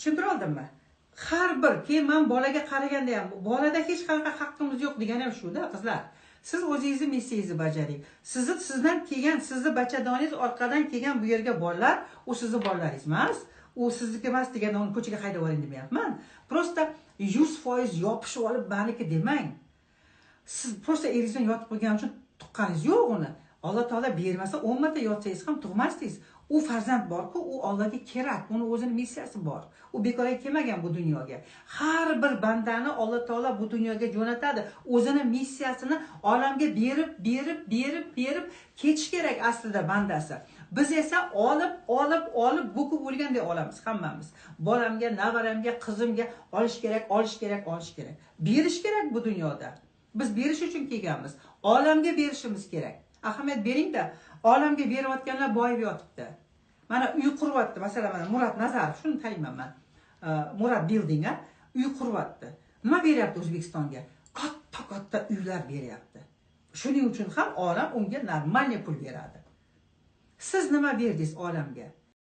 Tushuntira oldimmi? Har bir, keyin men bolaga qaraganda ham, bolada hech qanaqa haqqimiz yo'q degani ham shu-da, qizlar. Siz o'zingizni missiyingizni bajaring. Sizdan kelgan, sizni bachadoningiz orqadan kelgan bu yerga bolalar, u sizni bolalaringiz emas. U sizniki emas deganda uni ko'chaga haydab yuboring demayapman. Prosta 100% yopishib olib meniki demang. Siz prosta eringizdan yotib qo'ygan uchun tuqqaningiz yo'q uni. Alloh taolo bermasa 10 marta yotsangiz ham tug'masdingiz. U farzand bor-ku, u Allohga kerak. Uni o'zining missiyasi bor. U bekorga kelmagan bu dunyoga. Har bir bandani Alloh taolo bu dunyoga jo'natadi. O'zining missiyasini olamga berib ketish kerak aslida bandasi. Biz esa olib bo'kib o'lgandek olamiz hammamiz. Bolamga, navaramga, qizimga olish kerak. Berish kerak bu dunyoda. Biz berish uchun kelganmiz. Olamga berishimiz kerak. Ahamiyat bering-da, olamga berayotganlar boyib yotibdi. Mana uy quryapti, masalan, mana Murat Nazarov, shuni tayinman men. Murat Building a uy quryapti. Nima beryapti O'zbekistonga? Katta uylar beryapti. Shuning uchun ham olam unga normalniy pul beradi. Siz nima berdingiz olamga?